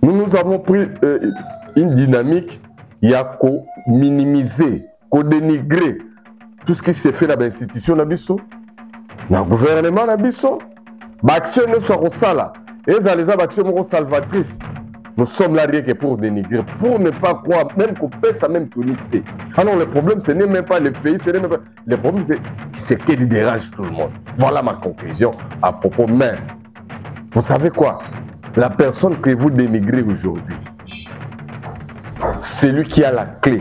nous avons pris une dynamique, il y a minimiser, dénigrer tout ce qui s'est fait dans l'institution Nabiso, dans le gouvernement Nabiso, l'action ne soit sala, et les actions salvatrices. Nous sommes là rien que pour dénigrer, pour ne pas croire, même qu'on peut ça même tournister. Alors le problème, ce n'est même pas le pays, ce n'est même pas... Le problème, c'est ce qui dérange tout le monde. Voilà ma conclusion à propos même. Vous savez quoi? La personne que vous dénigrez aujourd'hui, c'est lui qui a la clé.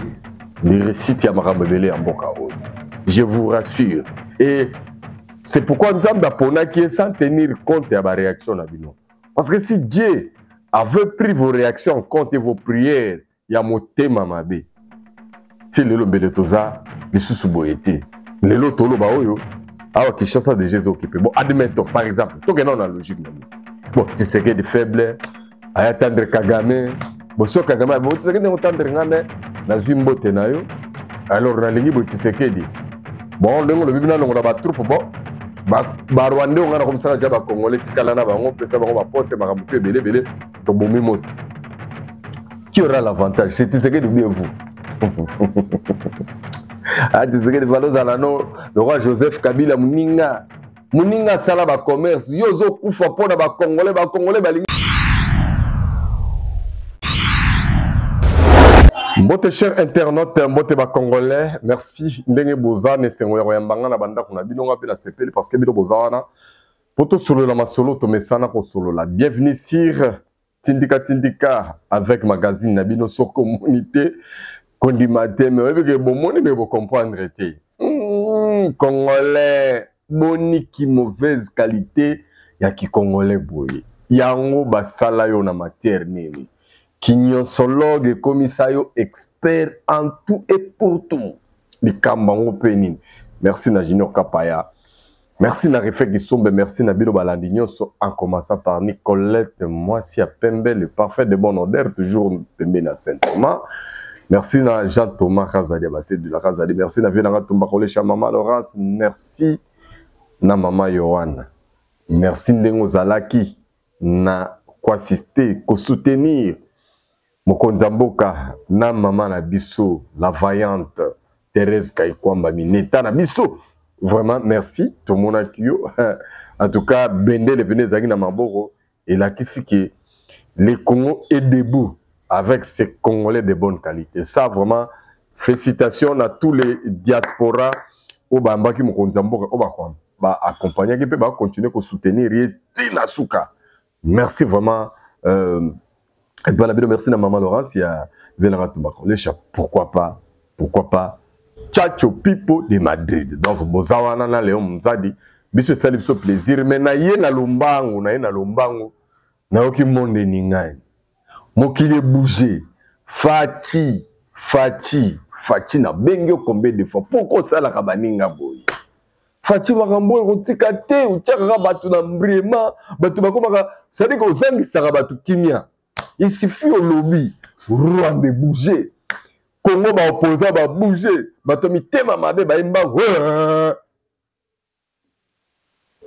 Le récit Yamarabebele en Bokao. Je vous rassure. Et c'est pourquoi nous avons appris sans tenir compte de la réaction. Parce que si Dieu avait pris vos réactions en compte et vos prières, il y a mon thème à si le Beletoza, le sous-boyété, le Lotolo Baoyo, alors qu'il cherche de Jésus occupé. Bon, admettons, par exemple, tout que non, la logique. Bon, tu sais qu'il y a des faibles, à attendre Kagame, bon, sur Kagame, bon, tu sais qu'il y a attendre Kagame, dans une botte, alors, on a l'ingé, tu sais qu'il y a bon, le Bibina, on a pas troupe, bon, Rwandais, on a comme ça, déjà, Congolais, Tikalana, on peut savoir, on va poster, on va boucler, belé, ton bon mimote. Qui aura l'avantage? C'est tu sais qu'il y a bien vous. Ah, tu sais que les valeurs à l'anneau, le roi Joseph Kabila, Mouninga Salaba commerce, Yozo Koufa Pona, Congolais, Baling. Mbote cher internaute, mbote ba Congolais, merci. Ndenge boza ne sengo ya mbanga na banda kuna bino ngapi la sepeli parce que bino boza wana. Poto solo la masolo to mesana ko solo la. Bienvenue sur Tindika avec magazine na bino sur communauté. Condimate, mais oui, bon, mon mais vous comprendre été. Congolais, boni qui mauvaise qualité, ya qui Congolais boy. Yango basala yo na matière nini. Kinyosologue et commissario expert en tout et pour tout. Les kambango penin. Merci na Junior Kapaya. Merci na Refek Disombe, merci na Bilo Balandignon, en commençant par Nicolette, moi si à Pembe, le parfait de bon odeur, toujours Pembe na Saint-Thomas. Merci na Jean-Thomas Razadi, de la Razadi. Merci na Vienanga Tombakole Maman Laurence. Merci na Maman Yohan. Merci Ndengo Zalaki na ko assister, ko soutenir. Mokonzamboka na Maman na Bisso, la vaillante Thérèse Kaikwamba Mineta na Bisso. Vraiment merci tout le monde qui en tout cas Bende le Benezagi na Maboro et là qui c'est que le Congo est debout avec ces Congolais de bonne qualité. Ça, vraiment, félicitations à tous les diasporas au Bambaki Mokonzambo, au accompagner, qui peut continuer à soutenir Tina Souka. Merci vraiment. Et bien, merci à Maman Laurence, il y a Vénérat Toubako. Pourquoi pas Tchacho Pipo de Madrid. Donc, Bozawana na Léon Mzadi, biso salib so plaisir. Mais na ye na lombango, na oki monde ningai. Mokile bouger, Fati na bengyo combien de fois. Pourquoi ça la kabaninga boy? Fati makambo rotika te, utiaka batu na mbrema, batu bakomaka, ça dit que ozangi saka batu kimia. Il suffit au lobby, Rwanda bouger. Congo ba opposant ba bouger, batu mitema mabe ba imba.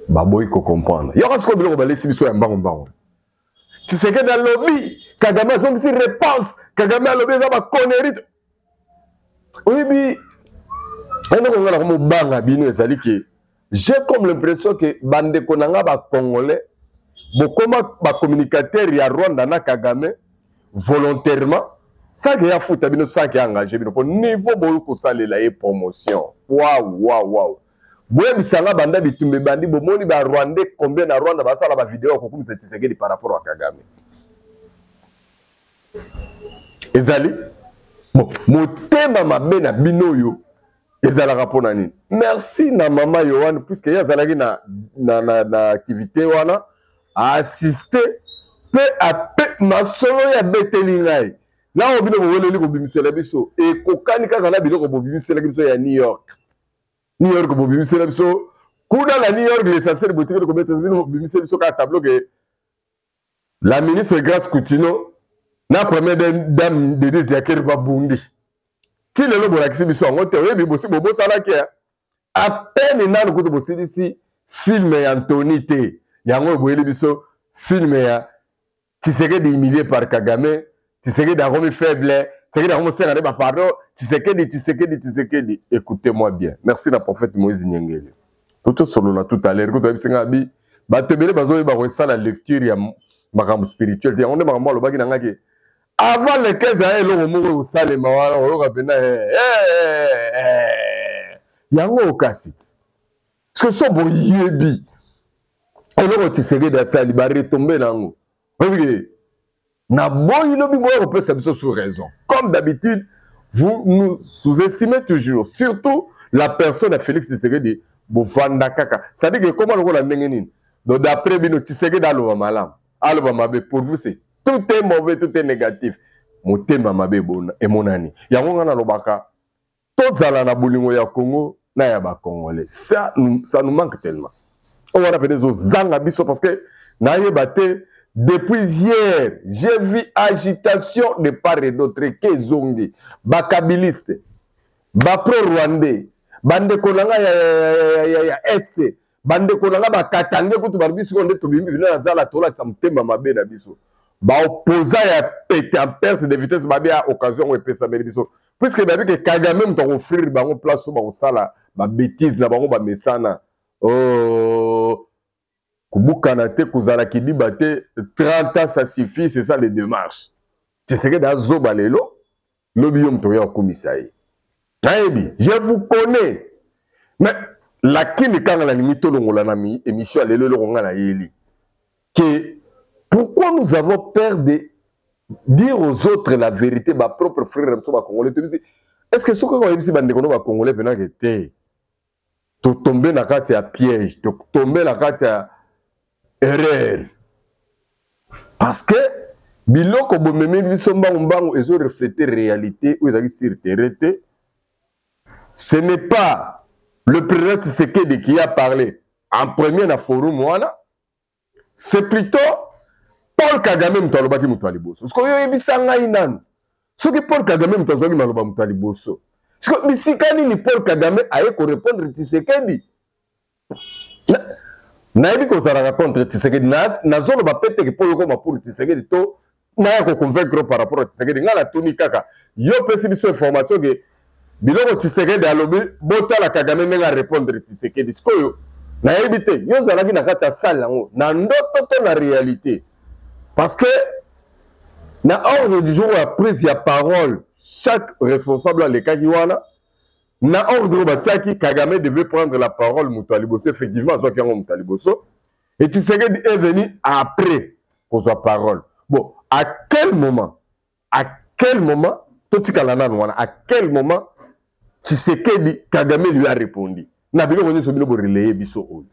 Ba boy ko comprendre. Y'a ce qu'on veut ba laisser biso ya mbango. Tu sais que dans le lobby, Kagame a son réponse. Kagame a lobby, ça va connerie. Oui, mais j'ai comme l'impression que Bande Konanga ba Congolais, beaucoup de communicateurs y a Rwanda na Kagame volontairement, ça qui a foutu bino ça qui a engagé bino pour niveau beaucoup ça les promotion. Waouh. Boye bisanga banda bitumbe bandi bomoni ba Rwandais combien na Rwanda ba sala ba vidéo ko comme c'est Tshisekedi par rapport à Kagame. Ezali bon motema mabe na binoyo ezala rapona nini. Merci na Maman Yohan puisque yazalaki na activité wana a assister peu à peu masolo ya betelingai. Là obino boleli ko bimisela biso e kokani kaka na biloko bo bimisela biso ya New York. New York, Bobimisela biso. Kuna la New York, l'essentiel boutique de commerce, Bobimisela biso ka tableau que la ministre Grace Coutinho na première dame de Desiaker Babundi. Si le lobo la biso en hôtel, oui, bosi bobo sala ke à peine na le bosi ici film Anthony T. Yango boyeli biso film ya Tshisekedi humilié par Kagame, Tshisekedi a faible, Tshisekedi a serré ma pardon, Tshisekedi. Écoutez-moi bien. Merci la prophète Moïse Nyengele. Tout solo là tout à l'heure, quand tu as dit, batebele bazo ba ça la lecture ya makambo spirituel. On est makambo lo baki na ngaki. Avant les 15 ans, lo mo au salema wala o ka bena yango okasit. Parce que so bo yebi. Alors Tshisekedi a sali ba retomber nango. Oui. Na boy lobi boy peut ça sous raison. Comme d'habitude, vous nous sous-estimez toujours, surtout la personne de Félix Tshisekedi bofanda kaka. Ça dit que comment on la ndengeni. Donc d'après Bino Tshisekedi alo malam. Alo mabe pour vous c'est tout est mauvais, tout est négatif. Motema mabe bona et monani. Yango ngana lobaka tozala na bolingo ya Congo na ya ba Congolais. Ça nous manque tellement. On va rappeler aux zanga biso parce que na yebate depuis hier, j'ai vu agitation de part et d'autre que zongi, bakabiliste, pro-rwandais, bande kolanga ya este, bande kolanga bakatande kutu barbisu konde tobimbi bina zala tola samtemba mabe na biso. Ba opposa ya pété en perte de vitesse mabe à occasion ou epesa beli biso. Puisque babi que Kagame mta offrir bango place ba osala ba bêtise na bango ba mesana. Oh Kubukana te kuzala kidiba te 30 ans ça suffit, c'est ça les démarches. Tu sais que dans Zoba lelo, l'obium toya komisaï. Naebi, je vous connais. Mais la kini kanga la limito longola nami émission lelo longa la yeli. Que pourquoi nous avons peur de dire aux autres la vérité, ma propre frère so ba congolais. Est-ce que ce que on yebisi bande kono ba congolais pena que te to tomber na kati ya piège, to tomber na kati ya erreur. Parce que biloko bomemi biso mbangu ezo refléter réalité ou ezaki sur terrain. Ce n'est pas le président Tshisekedi qui a parlé en premier na forum wana. C'est plutôt Paul Kagame mtalobaki mutali boso. Parce que yo yebisa ngai nanu. Soki Paul Kagame mtazoki maloba mutali boso. Parce que bisikani ni Paul Kagame aye ko répondre Tshisekedi. Nayebi kozalaka contre Tshisekedi nazolo bapete ke polo koma pour Tshisekedi to naya ko convaincre par rapport à Tshisekedi ngala tuni kaka yo pesi biso information ke biloko Tshisekedi alobi botala Kagame menga répondre Tshisekedi sikoyo nayebi te yo zalaki na kati ya salle yango na ndoto to na réalité parce que na ordre du jour ya prise ya parole chaque responsable alekaki wana na ordre batiaki Kagame devait prendre la parole Moutaliboso effectivement Zoki yango Moutaliboso et Tshisekedi est venu après pour sa parole. Bon, à quel moment Tshisekedi Kagame lui a répondu. Na bilo konyo so bilo bo relayer biso oyo.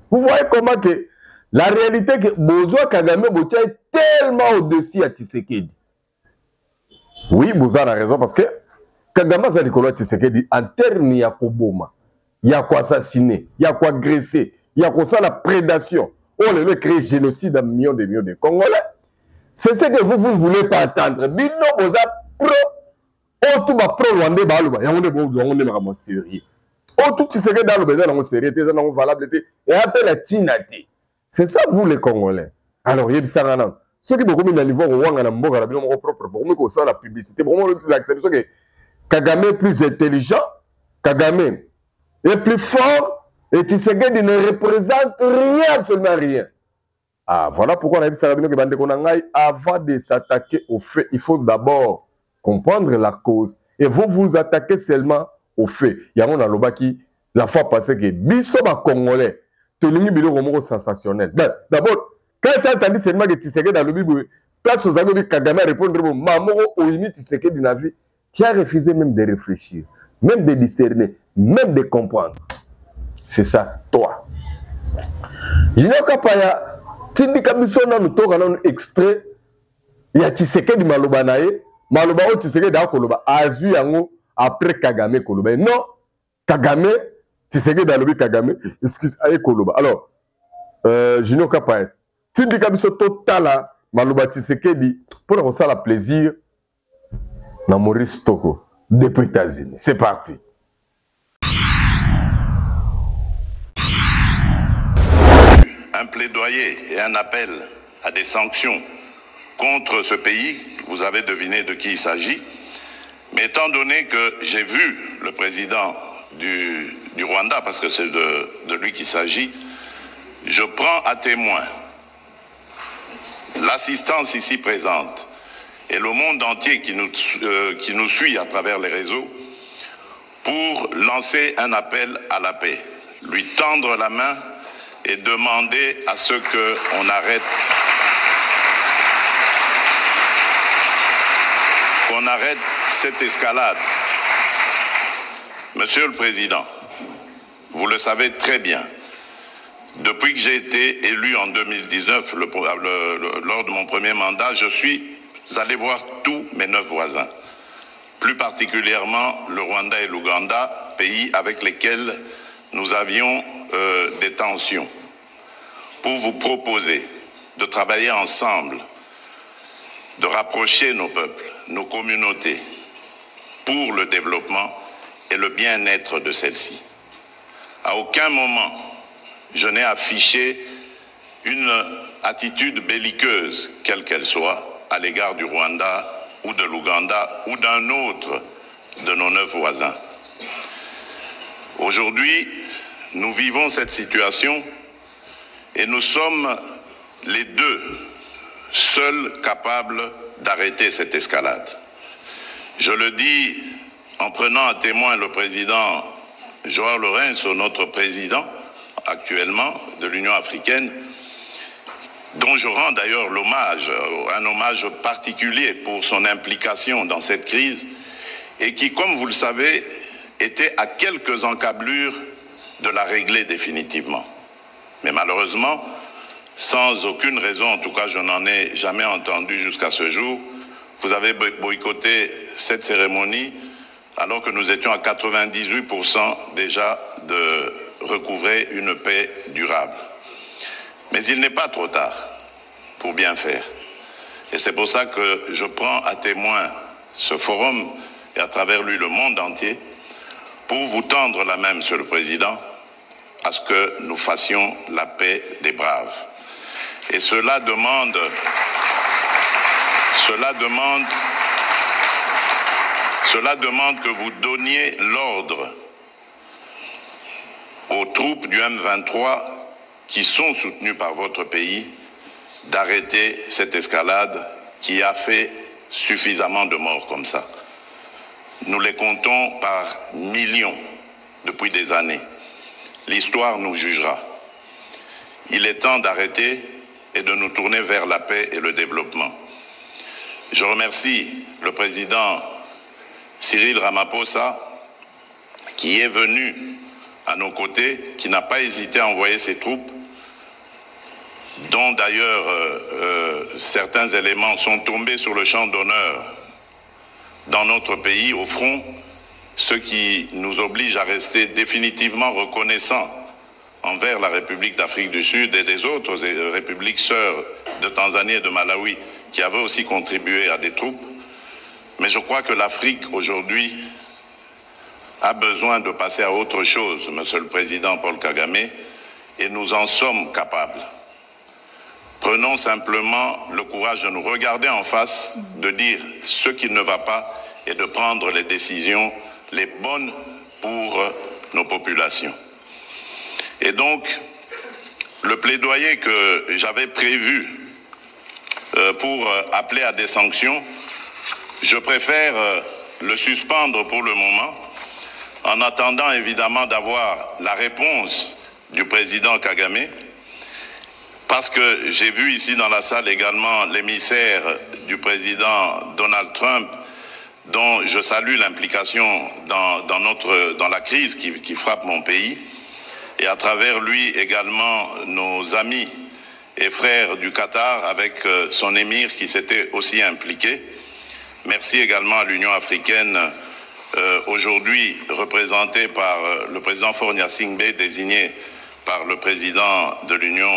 Vous voyez comment que la réalité que Bozo Kagame botia est tellement au-dessus à Tshisekedi. Oui, Bozo a raison parce que Kagame a dit que Tshisekedi en termes ya koboma, ya ko assassiner, ya ko agresser, ya ko ça la prédation. On le crée génocide à millions de Congolais. C'est ce que vous ne voulez pas entendre. Bino Boza pro o tout ba pro Rwandais ba luba, ya on est vraiment sérieux. O tout Tshisekedi dans le besoin dans sérieux, c'est non valable et appelle la tinati. C'est ça vous les Congolais. Alors yebisa nan. Ceux qui beaucoup na niveau wanga na mboka na bino mo propre pour moi ko ça la publicité, pour moi l'acceptation que Kagame est plus intelligent, Kagame est plus fort, et Tshisekedi ne représente rien, absolument rien. Ah, voilà pourquoi on a dit ça avant de s'attaquer au fait, il faut d'abord comprendre la cause. Et vous vous attaquez seulement au fait. Il y a un alobaki, la fois passée, que Bissoba Congolais, Tolingi Bilo Romoro sensationnel. D'abord, quand tu as entendu seulement que Tshisekedi dans le Bible, place aux amis Kagame répondre, Mamoro, Oini Tshisekedi dans la vie. Tu as refusé même de réfléchir, même de discerner, même de comprendre. C'est ça, toi. Junior Kapaya, Tindika Bissona nous toka un extrait. Il y a Tshisekedi Maloba nae, Maloba o Tshisekedi da Koloba, Azu yango après Kagame Koloba. Non, Kagame, Tshisekedi Dalobi Kagame, excuse, aye Koloba. Alors, Junior Kapaya, Tindika Bissona totala, Maloba Tshisekedi, pour avoir ça la plaisir. Na Maurice Toko, depuis États-Unis. C'est parti. Un plaidoyer et un appel à des sanctions contre ce pays. Vous avez deviné de qui il s'agit. Mais étant donné que j'ai vu le président du Rwanda, parce que c'est de lui qu'il s'agit, je prends à témoin l'assistance ici présente et le monde entier qui nous suit à travers les réseaux pour lancer un appel à la paix, lui tendre la main et demander à ce qu'on arrête cette escalade. Monsieur le Président, vous le savez très bien, depuis que j'ai été élu en 2019, lors de mon premier mandat, je suis allé voir tous mes 9 voisins, plus particulièrement le Rwanda et l'Ouganda, pays avec lesquels nous avions des tensions, pour vous proposer de travailler ensemble, de rapprocher nos peuples, nos communautés, pour le développement et le bien-être de celles-ci. À aucun moment, je n'ai affiché une attitude belliqueuse, quelle qu'elle soit, à l'égard du Rwanda ou de l'Ouganda ou d'un autre de nos 9 voisins. Aujourd'hui, nous vivons cette situation et nous sommes les deux seuls capables d'arrêter cette escalade. Je le dis en prenant à témoin le président Joao Lourenço, notre président actuellement de l'Union africaine, dont je rends d'ailleurs l'hommage, un hommage particulier pour son implication dans cette crise et qui, comme vous le savez, était à quelques encablures de la régler définitivement. Mais malheureusement, sans aucune raison, en tout cas je n'en ai jamais entendu jusqu'à ce jour, vous avez boycotté cette cérémonie alors que nous étions à 98% déjà de recouvrer une paix durable. Mais il n'est pas trop tard pour bien faire. Et c'est pour ça que je prends à témoin ce forum et à travers lui le monde entier pour vous tendre la main, Monsieur le Président, à ce que nous fassions la paix des braves. Et cela demande que vous donniez l'ordre aux troupes du M23 qui sont soutenues par votre pays d'arrêter cette escalade qui a fait suffisamment de morts comme ça. Nous les comptons par millions depuis des années. L'histoire nous jugera. Il est temps d'arrêter et de nous tourner vers la paix et le développement. Je remercie le président Cyril Ramaphosa qui est venu à nos côtés, qui n'a pas hésité à envoyer ses troupes, dont d'ailleurs certains éléments sont tombés sur le champ d'honneur dans notre pays, au front, ce qui nous oblige à rester définitivement reconnaissants envers la République d'Afrique du Sud et des autres républiques sœurs de Tanzanie et de Malawi qui avaient aussi contribué à des troupes. Mais je crois que l'Afrique aujourd'hui a besoin de passer à autre chose, Monsieur le Président Paul Kagame, et nous en sommes capables. Prenons simplement le courage de nous regarder en face, de dire ce qui ne va pas et de prendre les décisions les bonnes pour nos populations. Et donc, le plaidoyer que j'avais prévu pour appeler à des sanctions, je préfère le suspendre pour le moment, en attendant évidemment d'avoir la réponse du président Kagame, parce que j'ai vu ici dans la salle également l'émissaire du président Donald Trump, dont je salue l'implication dans la crise qui frappe mon pays, et à travers lui également nos amis et frères du Qatar avec son émir qui s'était aussi impliqué. Merci également à l'Union africaine, aujourd'hui représentée par le président Faure Gnassingbé, désigné par le président de l'Union,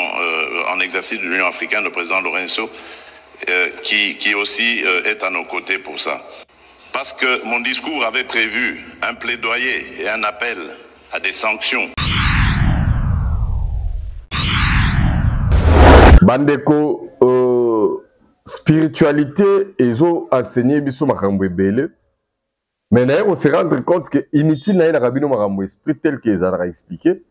en exercice de l'Union africaine, le président Lourenço, qui aussi est à nos côtés pour ça. Parce que mon discours avait prévu un plaidoyer et un appel à des sanctions. Bandeko, spiritualité ezo enseigner biso makambo ebele. Mais d'ailleurs, on se rendre compte que inutile na rabino makambo esprit tel que ça a expliqué.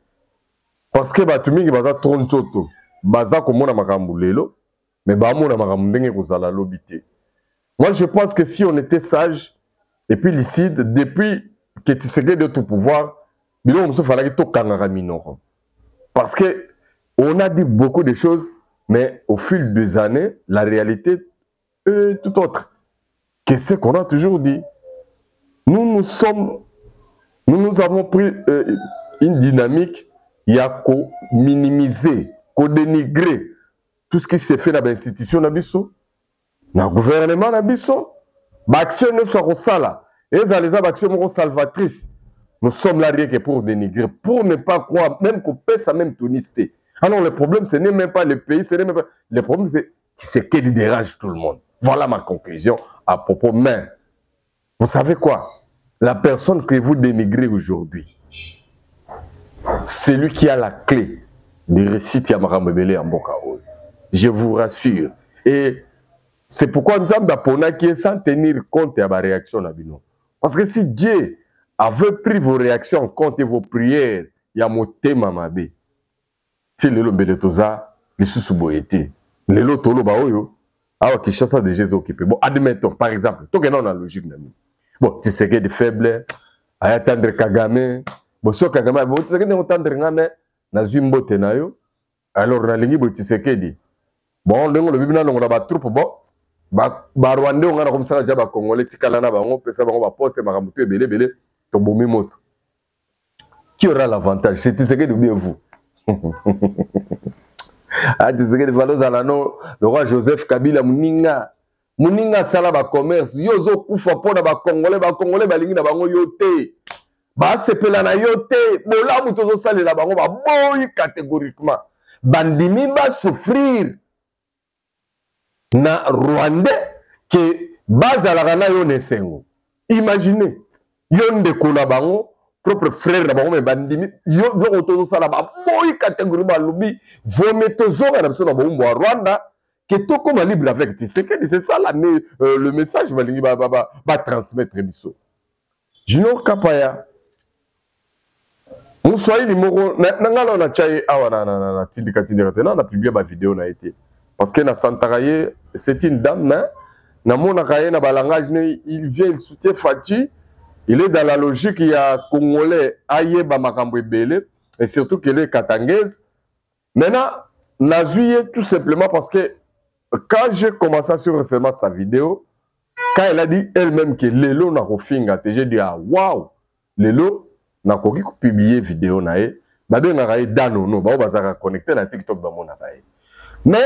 Parce que batumi ki baza tronchoto, baza komona makambo lelo, mais ba mona makambo ndenge kozala lobité. Moi je pense que si on était sage et puis lucide depuis que tu sais de tout pouvoir, bilo on se fallait to kangara minoro. Parce que on a dit beaucoup de choses, mais au fil des années, la réalité est tout autre. Que ce qu'on a toujours dit. Nous avons pris une dynamique, il y a qu'au minimiser, qu'au dénigrer tout ce qui s'est fait dans l'institution Nabiso, dans le gouvernement Nabiso, l'action ne soit au sala, et les actions salvatrices. Nous sommes là rien que pour dénigrer, pour ne pas croire, même qu'on peut ça même tonisté. Alors le problème, ce n'est même pas le pays, ce n'est même pas. Le problème, c'est qu'il dérange tout le monde. Voilà ma conclusion à propos. Mais, vous savez quoi? La personne que vous dénigrez aujourd'hui, c'est lui qui a la clé de réussite Yamarambebele en Bokaoui. Je vous rassure. Et c'est pourquoi nous avons appris sans tenir compte de la réaction. Parce que si Dieu avait pris vos réactions en compte et vos prières, il y a mon thème Mamabe. Si le Beletoza, le sous-boyété, le Lotolo Baoyo, alors qu'il chasse de Jésus occupé. Bon, admettons, par exemple, tout est dans la logique. Bon, tu sais qu'il y a des faibles, à attendre Kagame, bon, si Kagame, bon, tu sais qu'il y a attendre Kagame, na Zumbo Tenayo, alors na lingi, bon, tu sais qu'il dit. Bon, le Bibina, on a ba troupe, bon, ba Rwandais, on a comme ça, déjà, ba Congolais, Tikalana, ba on peut savoir, on va poster, ma ramouté, belé, tobomi moto. Qui aura l'avantage? C'est tu sais qu'il dit bien vous. Ah, tu sais que les valeurs à l'anneau, le roi Joseph Kabila, Mouninga sala ba commerce, yozo kufa pona ba Congolais balingi na bango yote. Ba sepela na yote, bola mutozo sale la bango ba boy catégoriquement. Bandimi ba souffrir na Rwandais que bazala na yo nesengo. Imaginez, yonde kola bango propre frère na bango me bandimi yo no tozo sala ba boy catégoriquement lobi vometozo na biso na bombo wa Rwanda. Que tout comme libre avec Tshisekedi, c'est ça le message que va transmettre. Junior Kapaya, nous sommes les moraux, on a publié ma vidéo, parce que na Santaraye, c'est une dame, il vient, il soutient Fati, il est dans la logique, il y a Congolais, Aye Bamakambo Bele, et surtout qu'il est katangaise. Maintenant, n'a joué tout simplement parce que quand j'ai commencé à suivre récemment sa vidéo, quand elle a dit elle-même que Lelo n'a pas fait, j'ai dit ah waouh, Lelo n'a pas publié vidéo nae, babé n'a pas danono, babé n'a pas connecté na TikTok bamo na bae. Mais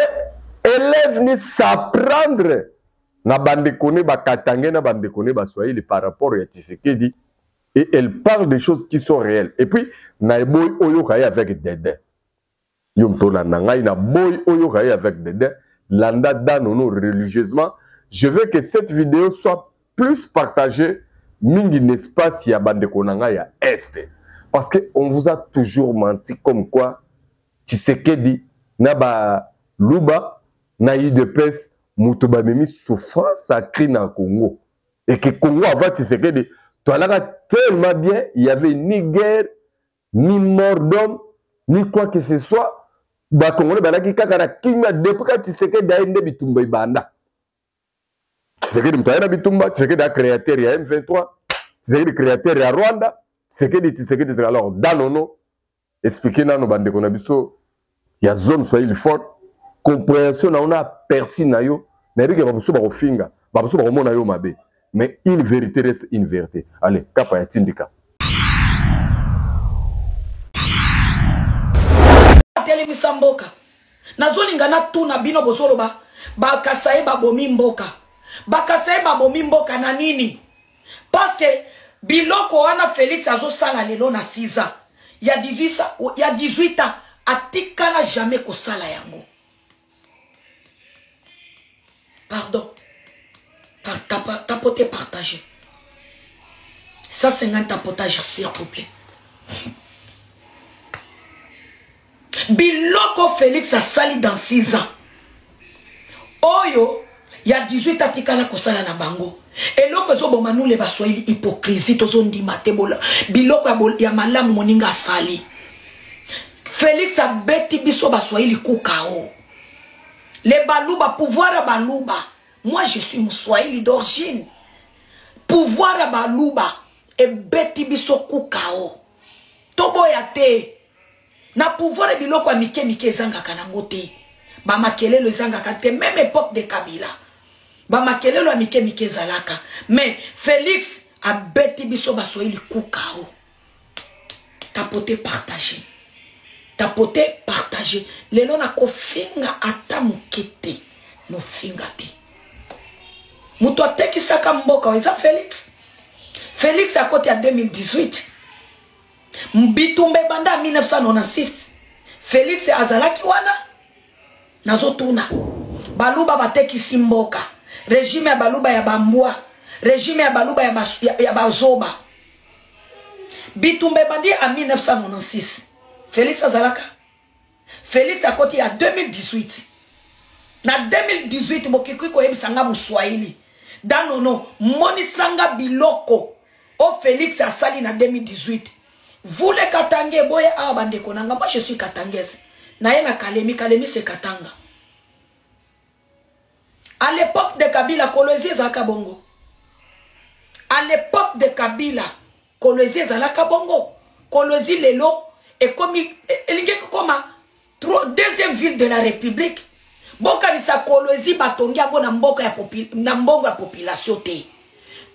elle est venue s'apprendre na bande koné ba katangé na bande koné ba Swahili par rapport à Tshisekedi et elle parle des choses qui sont réelles. Et puis na boy oyo kaya avec Dédé. Yom tola nanga na boy oyo kaya avec Dédé. Landa danono religieusement, je veux que cette vidéo soit plus partagée mingi n'espace ya bande konanga ya est parce que on vous a toujours menti comme quoi Tshisekedi na ba luba na UDPS muto ba memi souffrance sacrée na Congo et que Congo avant Tshisekedi toi là tellement bien, il y avait ni guerre ni mort d'homme ni quoi que ce soit. Ba Congolais balaki kaka na kimia depuis que Tshisekedi a ende bitumba ibanda. Tshisekedi mtaena bitumba, Tshisekedi a créateur ya M23, Tshisekedi créateur ya Rwanda, Tshisekedi alors danono expliquer na no bande kona biso ya zone Swahili fort compréhension na on a perçu na yo na bike ba biso ba kofinga, ba biso ba komona yo mabe. Mais une vérité reste une vérité. Allez, kapa ya tindika. Telemisa mboka nazolinga na tuna bino bozoloba bakasaye babomi mboka na nini parce que biloko wana Félix azosala lelo na 6 ans il y a 18 ans atikala jamais kosala yango pardon tapoter partager ça 50 tapotage s'il vous plaît. Biloko Félix a sali dans 6 ans. Oyo, ya 18 atikala kosala na bango eloko ezoboma nous les baswahili hypocrisie tozondima te biloko ya malamu moninga asali Félix abeti biso baswahili kukao les baluba pouvoir à baluba moi je suis mswahili d'origine pouvoir à baluba et beti biso kukao toboya te na pouvoir e biloko ya mike ezangaka nango te bamakelelo ezangaka te même époque de Kabila bamakelelo ya mike ezalaka mais Félix abeti biso baswahili kukao tapote partager lelo na kofinga ata mukete no finga te muto atekisaka mboka eza Félix à côté à 2018 Mbitumbe banda 1996 Félix azalaki wana nazotuna baluba batekisi mboka régime ya baluba ya bambwa régime ya baluba ya bazoba Bitumbe bandi en 1996 Félix azalaka Félix à côté à 2018 na 2018 bokiki koyebisanga muswahili danono monisanga biloko o Félix asali na 2018 vous les Katangais boye a bande konanga moi je suis katangaise na ye na Kalemi c'est Katanga à l'époque de Kabila Kolwezi ezalaka bongo à l'époque de Kabila Kolwezi ezalaka bongo Kolwezi lelo et comme deuxième ville de la République boka bisa Kolwezi batongi yango na mbongo ya population te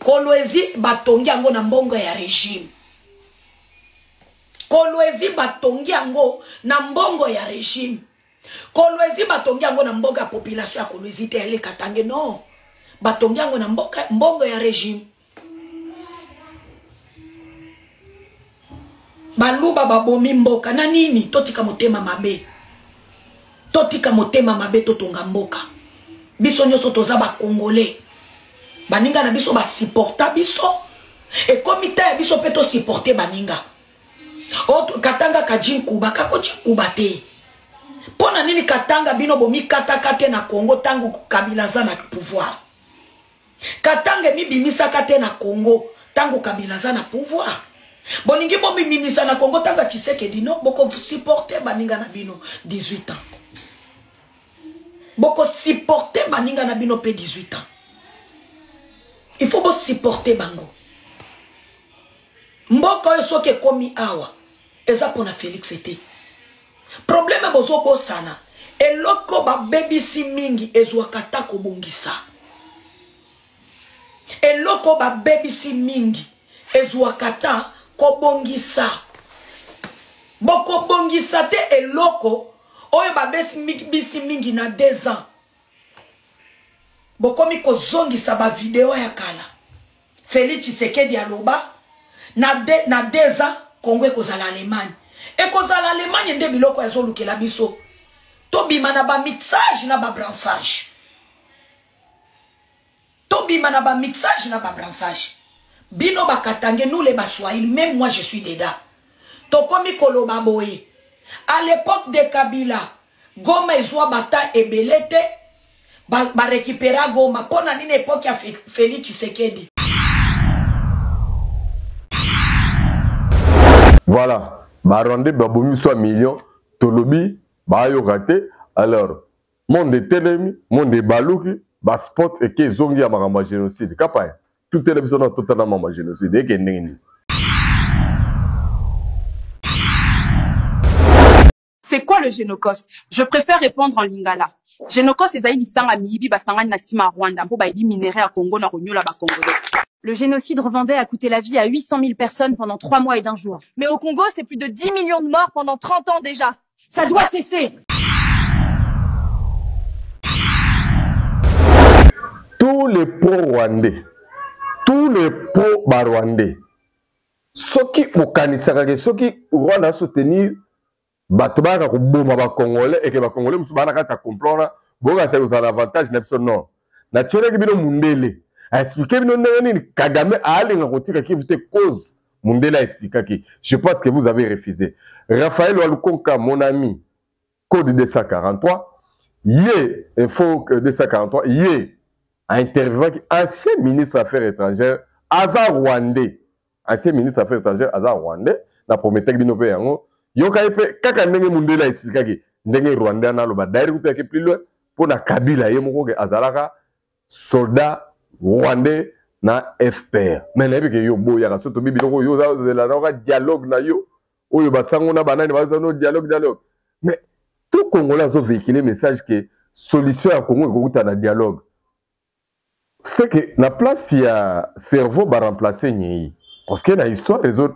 Kolwezi batongi yango na mbongo ya régime Kolwezi batongi yango na mbongo ya régime Kolwezi batongi yango na mbongo ya population ya Kolwezi te ele Katange non batongi yango na mbongo ya régime baluba babomi mboka na nini totika motema mabe totonga mboka biso nyoso toza ba congolais baninga na biso ba supporta biso e komita ya biso peto supporter baninga Katanga kajinkuba kako jinkuba te pona nini Katanga bino bomi katakate na Congo tangu Kabila za na pouvoir Katanga mi bimisa kate na Congo tangu Kabila za na pouvoir boningi bomi bimisa na Congo tanga Tshisekedi no boko supporter baninga na bino 18 ans boko supporter baninga na bino pe 18 ans il faut bo supporter bango mboka oyo soki komi awa eza pona Félix ete problème bozo bosana eloko ba bebisi mingi ezwaka ta kobongisa eloko ba bebisi mingi ezwaka ta kobongisa boko bongisa te eloko oyo ba bebisi mingi na 2 ans bokomi kozongisa ba video ya kala Félix Tshisekedi aloba na 2 ans Congo ekozala Allemagne ekozala Allemagne nde biloko ezolukela biso tobima na ba mixage na ba brassage bino bakatange nous les baswahili même moi je suis dedans tokomi koloba boye à l'époque de Kabila Goma ezwa bata ebelete ba récupérer Goma pona nini époque ya Félix Tshisekedi. Voilà, Barondé babomi soit million, Tolobi, Bayo raté. Alors, monde de Telemi, monde de Balouki, ba spot et que zongi à ma génocide. Kapay, tout est l'épisode totalement ma génocide. Et que n'est. C'est quoi le génocoste? Je préfère répondre en lingala. Génocoste c'est aïli sanga mibi basanga nasima Rwanda pour baïdi minéré à Congo na ronyola ba Congolais. Le génocide rwandais a coûté la vie à 800 000 personnes pendant 3 mois et 1 jour. Mais au Congo, c'est plus de 10 millions de morts pendant 30 ans déjà. Ça doit cesser. Tous les pro-rwandais, tous les pro-barwandais, ceux qui ont kanisaka, ceux qui Rwanda soutenir, batobaka kuboma ba Congolais et que ba Congolais musubana kata comprendre, boga c'est un avantage n'abso non. Na tchele bino mundele. A expliqué bino nani Kagame a allé na kotika qui vous cause. Mundele a expliqué que je pense que vous avez refusé. Raphaël Walukonka, mon ami, code 243, yé info 243, yé interviewé ancien ministre des Affaires étrangères, Aza Rwandais. Ancien ministre des Affaires étrangères, Aza Rwandais, na promettait que nous payons. Yokaïpe, kaka ndenge mundela expliqué que ndenge Rwandais na loba d'ailleurs que plus loin pour na Kabila yemoko que Azalaka soldat Rwandais na FPR. Mais na que yo boya ka soto bibi loko yo za la dialogue na yo. Oyo basango na banani bazano dialogue. Mais tout Congolais a véhiculé message que solution à Congo est un dialogue. C'est que la place, il y a cerveau va remplacer Nyei. Parce que dans l'histoire, les autres,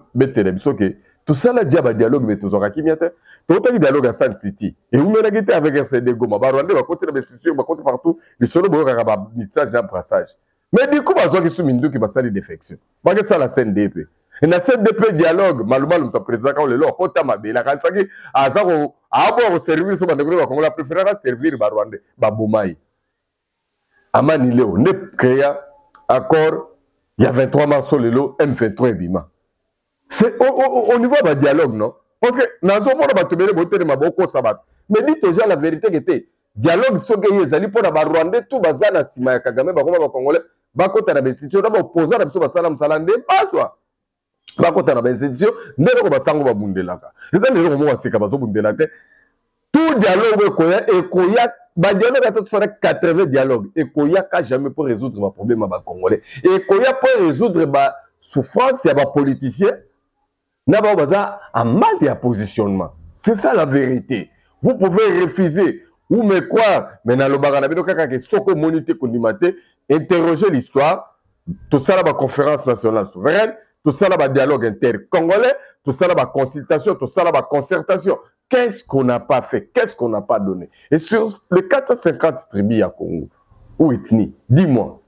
tout ça, le dialogue, mais tout ça, qui m'y a tout le dialogue à Sun City. Et vous m'avez dit avec RCD Goma, Rwanda va continuer l'investissement, va continuer partout, les solos vont avoir un mixage et un brassage. Mais du coup, il y a des gens qui vont faire des défections. Parce que ça, la CNDP. Et dans cette CNDP dialogue, malheureusement, le président, quand on le leur, quand on m'a dit, il a dit, à avoir au service, on a préféré servir Rwanda, Baboumaï. Amani Léo, ne créa accord, il y a 23 mars sur le lot, M23 et Bima. C'est au niveau du dialogue, non? Parce que dans ce moment, mais dites aux gens la vérité qui était dialogue, ce que vous allez pour la Rwanda, tout bazana Sima Kagame, Congolais, bakota na investition, d'abord opposant à ce salam salande, pas soit. Bakota na investition, ne le basango ba bundelaka. Les gens ne le c'est kabazo bundelaka. Tout dialogue et koya, ba dialogue à tout faire 80 dialogues et koya ka jamais pour résoudre ma problème à Congolais. Et koya pour résoudre ma souffrance ya ba politicien. N'a pas besoin à mal de positionnement. C'est ça la vérité. Vous pouvez refuser ou me croire, mais dans le bagage, interroger l'histoire. Tout ça, la conférence nationale souveraine, tout ça, la dialogue inter-congolais, tout ça, la consultation, tout ça, la concertation. Qu'est-ce qu'on n'a pas fait? Qu'est-ce qu'on n'a pas donné? Et sur les 450 tribus à Congo, ou ethnie, dis-moi.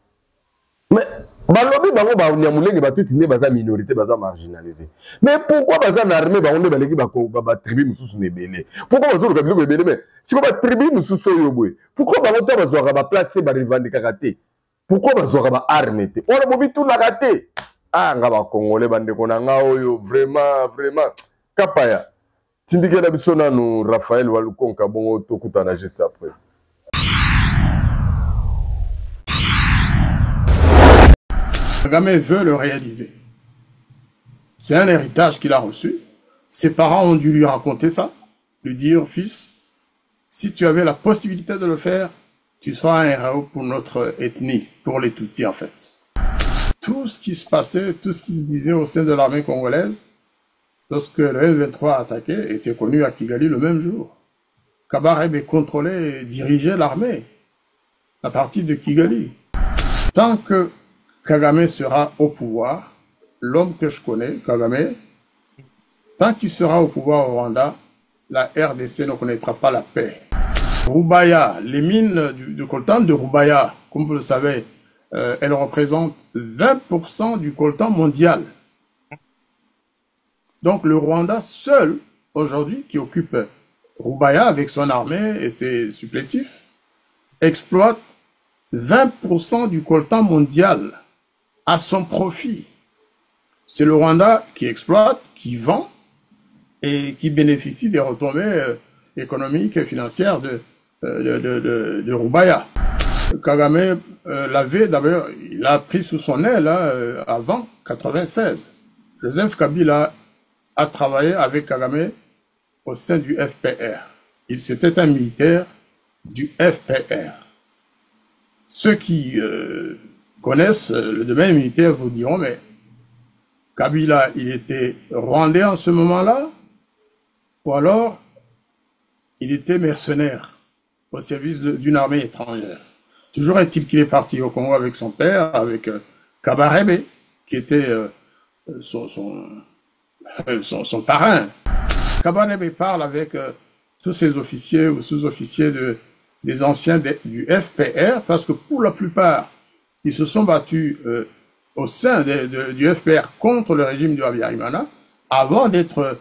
Mais balobi bango ba nyamulenge ba tutine baza minorité baza marginalisé. Mais pourquoi baza na armée ba onde baleki ba tribu mususu nebele? Pourquoi bazo ka biloko ebele mais si ko ba tribu mususu yo boy. Pourquoi bango ta bazo ka ba place ba revendiquer kate? Pourquoi bazo ka ba armée te? On bobi tout na kate. Ah nga ba congolais bande ko na nga oyo vraiment kapaya. Tindike na biso na no Raphaël Walukonka bongo to kutana juste après. Kagame veut le réaliser. C'est un héritage qu'il a reçu. Ses parents ont dû lui raconter ça, lui dire, fils, si tu avais la possibilité de le faire, tu seras un héros pour notre ethnie, pour les Tutsis en fait. Tout ce qui se passait, tout ce qui se disait au sein de l'armée congolaise, lorsque le M23 a attaqué, était connu à Kigali le même jour. Kabarebe contrôlait et dirigeait l'armée à partir de Kigali. Tant que Kagame sera au pouvoir, l'homme que je connais, Kagame, tant qu'il sera au pouvoir au Rwanda, la RDC ne connaîtra pas la paix. Rubaya, les mines du coltan de Rubaya, comme vous le savez, elles représentent 20% du coltan mondial. Donc le Rwanda seul, aujourd'hui, qui occupe Rubaya avec son armée et ses supplétifs, exploite 20% du coltan mondial à son profit. C'est le Rwanda qui exploite, qui vend et qui bénéficie des retombées économiques et financières de Rubaya. Kagame l'avait d'abord, il a pris sous son aile avant 96. Joseph Kabila a travaillé avec Kagame au sein du FPR. C'était un militaire du FPR. Ceux qui connaissent le domaine militaire vous diront, mais Kabila, il était rwandais en ce moment-là, ou alors il était mercenaire au service d'une armée étrangère. Toujours est-il qu'il est parti au Congo avec son père, avec Kabarebe, qui était son parrain. Kabarebe parle avec tous ses officiers ou sous-officiers des anciens du FPR, parce que pour la plupart, ils se sont battus au sein du FPR contre le régime de Habyarimana avant d'être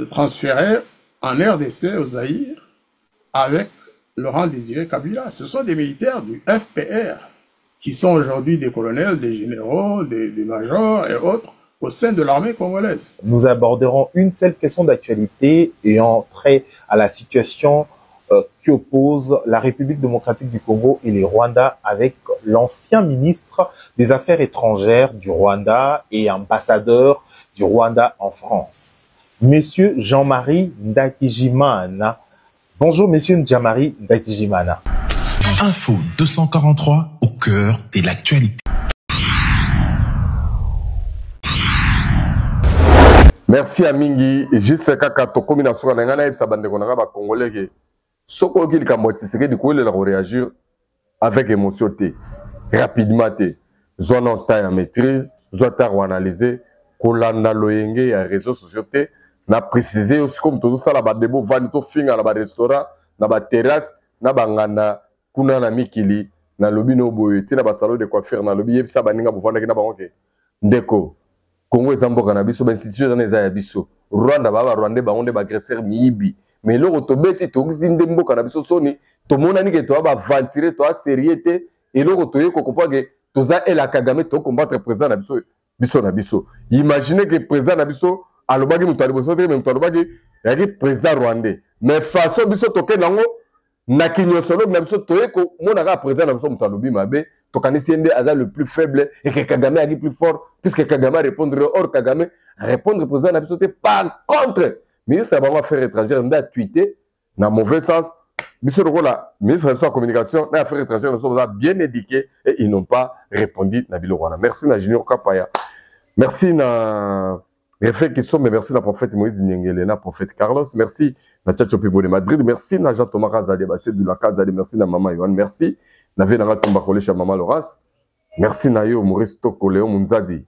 transférés en RDC, au Zaïre, avec Laurent Désiré Kabila. Ce sont des militaires du FPR qui sont aujourd'hui des colonels, des généraux, des majors et autres au sein de l'armée congolaise. Nous aborderons une seule question d'actualité ayant trait à la situation qui oppose la République démocratique du Congo et les Rwandais avec l'ancien ministre des Affaires étrangères du Rwanda et ambassadeur du Rwanda en France, Monsieur Jean-Marie Ndakijimana. Bonjour, Monsieur Jean-Marie Ndakijimana. Info 243 au cœur de l'actualité. Merci à Mingi. Juste kaka tokomi na soka na ngana yebisa bandeko na ba congolais ke soko ki likambo tseke diko le la réagir avec émotion té rapidement té zone en temps à maîtrise zota analyser kolanda loyenge ya réseaux sociaux té na préciser aussi comme tout ça la ba debo vani to finga na ba restaurant na ba terrasse na bangana kuna na mikili na lobi no boye tina ba salon de coiffure na lobi yebisa baninga bo vanda ki na bango ke ndeko Congo ezamboka na biso ba institution za eza ya biso Rwanda ba Rwanda ba onde ba aggresseur miyibi mais loko tobeti tokizinde mboka na biso soni tomona ni ke to ba ventiler to a sérieuté et loko toye ko comprendre que toza el Kagame to combattre président na biso na biso imaginez que président na biso alobaki mutu aliboso te même to alobaki yaki président rwandais mais façon biso toke nango na kinyosolo na biso toye ko mona ka président na biso mutu alobi mabe Tokanisi Ende Aza le plus faible et que Kagame a dit plus fort, puisque Kagame a répondu hors Kagame, répondre président n'a pas. Par contre, ministre des Affaires étrangères a tweeté, dans le mauvais sens, ministre de la communication, les affaires étrangères sont bien éduqués et ils n'ont pas répondu à Bilo Rwanda. Merci na Junior Kapaya. Merci na Reflet qui sont, mais merci na prophète Moïse Nyengele, na prophète Carlos, merci na Tchatcho Pibo de Madrid, merci na Jean-Thomas Razade, Bassé de la Casade, merci na Maman Yohan, merci. Navé na tomba collé chez Maman Laurence. Merci na yo Maurice Toko Léon Munzadi.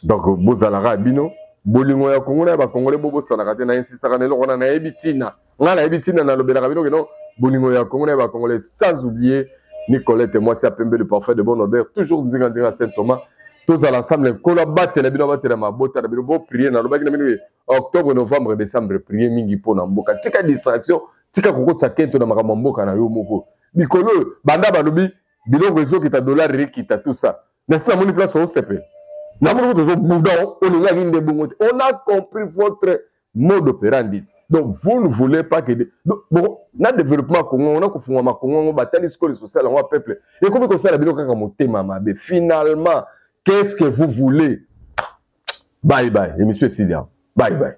Donc bozalara bino bolingo ya Congo na ba Congolais bobo sanaka te na insistaka na loko na ebitina. Nga na ebitina na lobela bino que non bolingo ya Congo na ba Congolais sans oublier Nicolette et moi c'est Pembe le parfait de bon odeur toujours ndinga Saint Thomas. Tous à l'ensemble collaborer na bino batela mabota na bino bo prier na lobaki na bino octobre novembre décembre prier mingi pona mboka. Tika distraction tika kokotsa kento na makambo mboka na yo moko. Bikolo, banda balobi, biloko réseau qui t'a dollar qui t'a tout ça. Mais c'est la monnaie place au CP. On a compris votre mode opérandi. Donc vous ne voulez pas que bon, na développement Congo, on a que fuma Congo, on bataille scolaire social, on peuple. Et comme ça la biloko ka motema mabe. Finalement, qu'est-ce que vous voulez? Bye bye, et monsieur Sidia. Bye bye.